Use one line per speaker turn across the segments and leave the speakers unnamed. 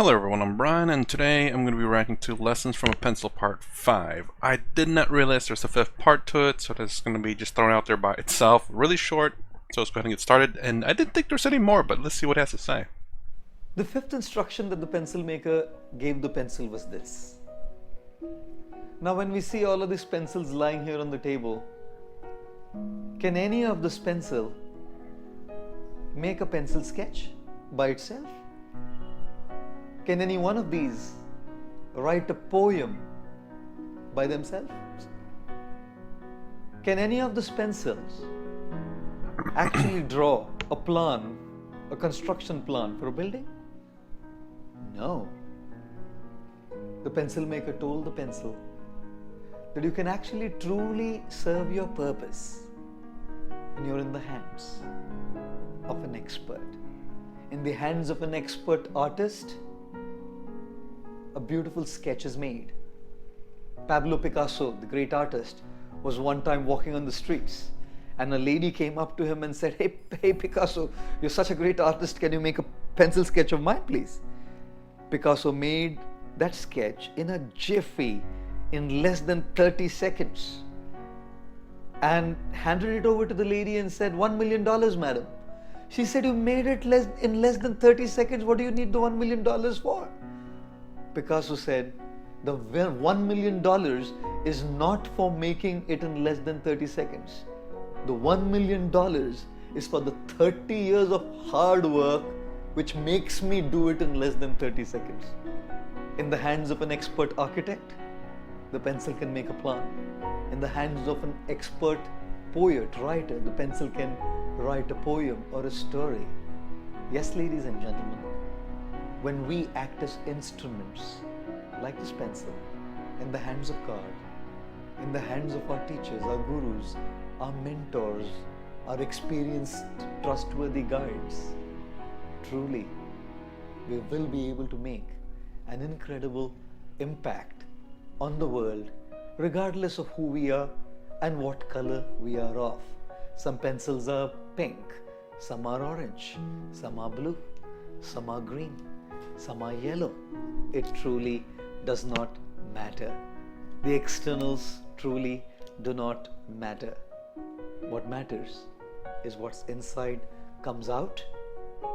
Hello everyone, I'm Brian, and today I'm going to be reacting to Lessons from a Pencil Part 5. I did not realize there's a fifth part to it, so this is going to be just thrown out there by itself. Really short, so let's go ahead and get started. And I didn't think there's any more, but let's see what it has to say.
The fifth instruction that the pencil maker gave the pencil was this. Now when we see all of these pencils lying here on the table, can any of this pencil make a pencil sketch by itself? Can any one of these write a poem by themselves? Can any of these pencils actually draw a plan, a construction plan for a building? No. The pencil maker told the pencil that you can actually truly serve your purpose when you're in the hands of an expert. In the hands of an expert artist, a beautiful sketch is made. Pablo Picasso, the great artist, was one time walking on the streets and a lady came up to him and said, Hey Picasso, you're such a great artist, can you make a pencil sketch of mine please? Picasso made that sketch in a jiffy, in less than 30 seconds, and handed it over to the lady and said, $1 million, madam. She said, you made it in less than 30 seconds, what do you need the $1 million for? Picasso said, the $1 million is not for making it in less than 30 seconds. The $1 million is for the 30 years of hard work which makes me do it in less than 30 seconds. In the hands of an expert architect, the pencil can make a plan. In the hands of an expert poet, writer, the pencil can write a poem or a story. Yes, ladies and gentlemen, when we act as instruments, like this pencil, in the hands of God, in the hands of our teachers, our gurus, our mentors, our experienced, trustworthy guides, truly, we will be able to make an incredible impact on the world, regardless of who we are and what color we are of. Some pencils are pink, some are orange, some are blue, some are green, some are yellow. It truly does not matter. The externals truly do not matter. What matters is what's inside comes out,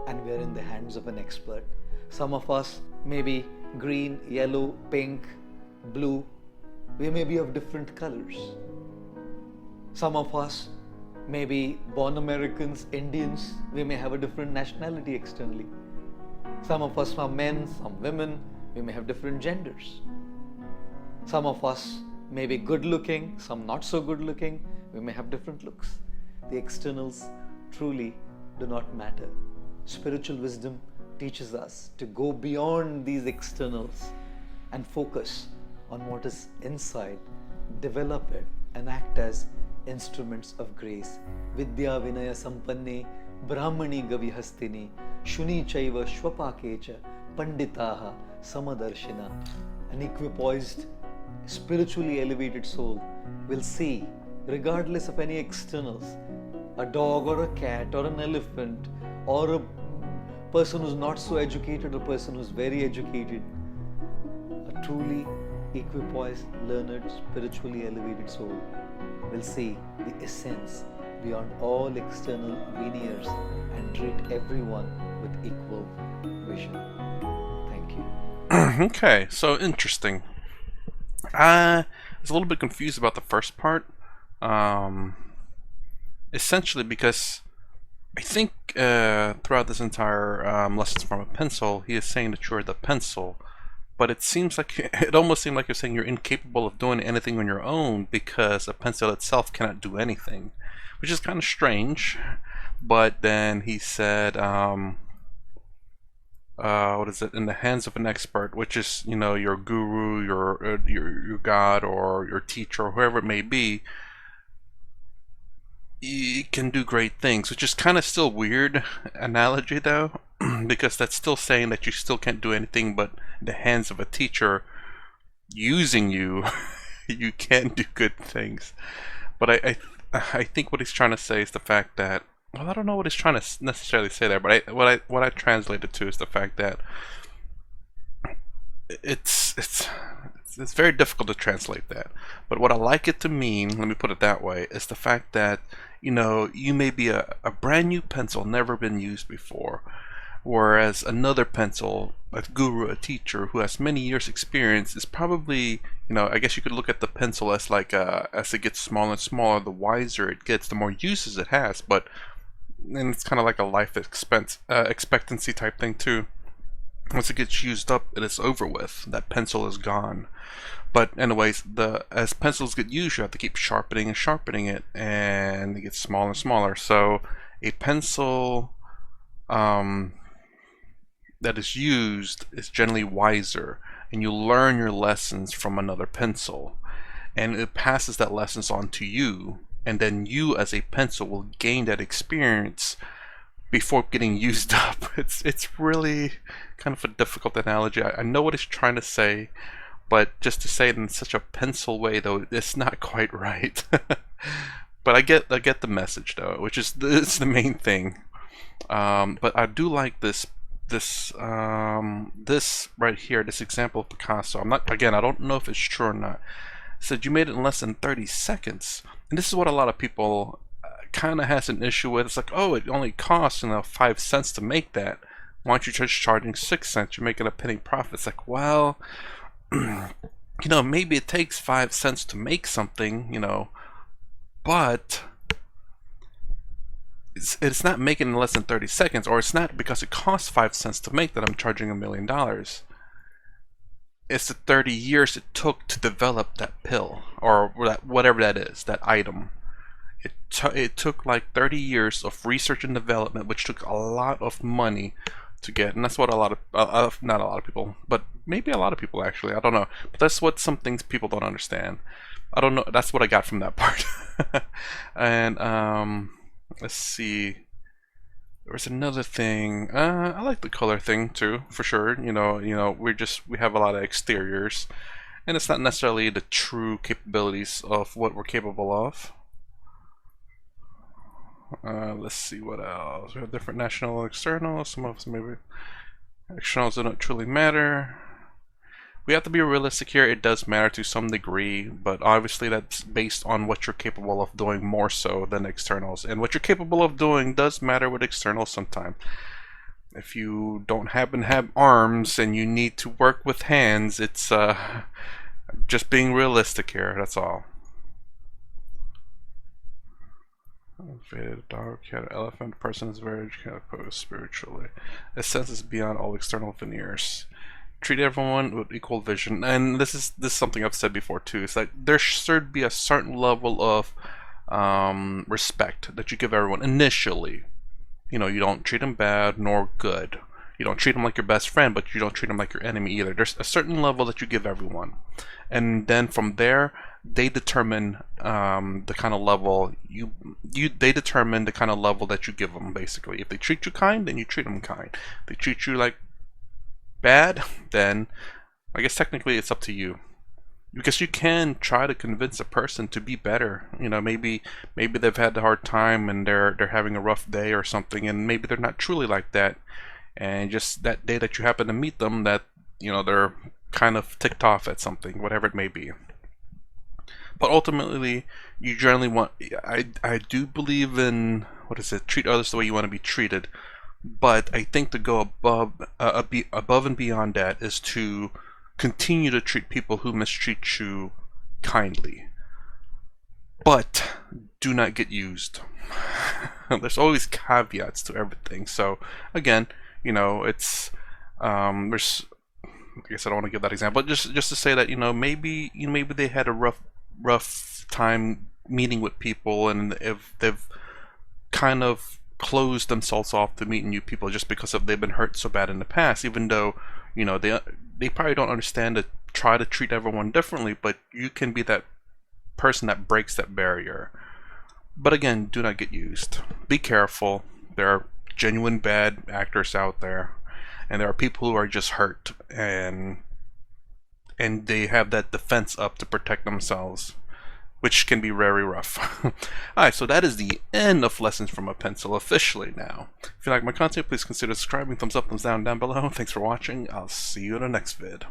and we are in the hands of an expert. Some of us may be green, yellow, pink, blue. We may be of different colors. Some of us may be born Americans, Indians. We may have a different nationality externally. Some of us are men, some women. We may have different genders. Some of us may be good looking, some not so good looking. We may have different looks. The externals truly do not matter. Spiritual wisdom teaches us to go beyond these externals and focus on what is inside, develop it, and act as instruments of grace. Vidya Vinaya Sampanne Brahmani Gavihastini Shuni Chaiva Shwapakecha Panditaha Samadarshina. An equipoised, spiritually elevated soul will see, regardless of any externals, a dog or a cat or an elephant or a person who's not so educated or a person who's very educated. A truly equipoised, learned, spiritually elevated soul will see the essence beyond all external veneers and treat everyone with equal vision. Thank you.
Okay, so interesting. I was a little bit confused about the first part. Essentially because I think throughout this entire Lessons from a Pencil, he is saying that you're the pencil. But it seems like, it almost seemed like you're saying you're incapable of doing anything on your own because a pencil itself cannot do anything, which is kind of strange. But then he said, what is it? In the hands of an expert, which is, you know, your guru, your god, or your teacher, or whoever it may be. It can do great things, which is kind of still weird analogy though, because that's still saying that you still can't do anything but in the hands of a teacher using you. You can do good things. But I think what he's trying to say is the fact that, well, I don't know what he's trying to necessarily say there, but what I translated to is the fact that it's very difficult to translate that. But what I like it to mean, let me put it that way, is the fact that you may be a brand new pencil, never been used before, whereas another pencil, a guru, a teacher who has many years experience, is probably, I guess you could look at the pencil as like as it gets smaller and smaller, the wiser it gets, the more uses it has. But and it's kind of like a life expectancy type thing too. Once it gets used up, it is over with. That pencil is gone. But anyways, as pencils get used, you have to keep sharpening and sharpening it, and it gets smaller and smaller. So a pencil that is used is generally wiser, and you learn your lessons from another pencil, and it passes that lessons on to you, and then you as a pencil will gain that experience before getting used up. It's really kind of a difficult analogy. I know what it's trying to say, but just to say it in such a pencil way, though, it's not quite right. But I get the message, though, which is it's the main thing. But I do like this right here, this example of Picasso. I don't know if it's true or not. It said you made it in less than 30 seconds, and this is what a lot of people kind of has an issue with. It's like, oh, it only costs 5 cents to make that. Why aren't you just charging 6 cents? You're making a penny profit. It's like, well, maybe it takes 5 cents to make something, but it's not making in less than 30 seconds, or it's not because it costs 5 cents to make that I'm charging $1 million. It's the 30 years it took to develop that pill, or whatever that is, that item. It took like 30 years of research and development, which took a lot of money to get, and that's what not a lot of people, but maybe a lot of people actually, I don't know, but that's what some things people don't understand. I don't know, that's what I got from that part. And let's see, there's another thing. I like the color thing too, for sure. We have a lot of exteriors, and it's not necessarily the true capabilities of what we're capable of. Let's see what else. We have different national and external. Some of us maybe externals don't truly matter. We have to be realistic here. It does matter to some degree, but obviously that's based on what you're capable of doing more so than externals. And what you're capable of doing does matter with externals sometimes. If you don't happen to have arms and you need to work with hands, it's just being realistic here, that's all. Faded dog, cat, elephant, person is very opposed spiritually. A sense is beyond all external veneers. Treat everyone with equal vision, and this is something I've said before too. It's like there should be a certain level of respect that you give everyone initially. You don't treat them bad nor good. You don't treat them like your best friend, but you don't treat them like your enemy either. There's a certain level that you give everyone, and then from there they determine the kind of level they determine the kind of level that you give them. Basically, if they treat you kind, then you treat them kind. If they treat you like bad, then I guess technically it's up to you, because you can try to convince a person to be better. Maybe they've had a hard time and they're having a rough day or something, and maybe they're not truly like that, and just that day that you happen to meet them, that they're kind of ticked off at something, whatever it may be. But ultimately, you generally want, I do believe in, treat others the way you want to be treated. But I think to go above and beyond that is to continue to treat people who mistreat you kindly. But do not get used. There's always caveats to everything. So again, it's there's, I guess I don't want to give that example, but just to say that maybe they had a rough time meeting with people, and if they've kind of closed themselves off to meeting new people just because they've been hurt so bad in the past, even though they probably don't understand to try to treat everyone differently, but you can be that person that breaks that barrier. But again, do not get used. Be careful. There are genuine bad actors out there, and there are people who are just hurt, and they have that defense up to protect themselves, which can be very rough. Alright, so that is the end of Lessons from a Pencil officially now. If you like my content, please consider subscribing, thumbs up, thumbs down below. Thanks for watching. I'll see you in the next vid.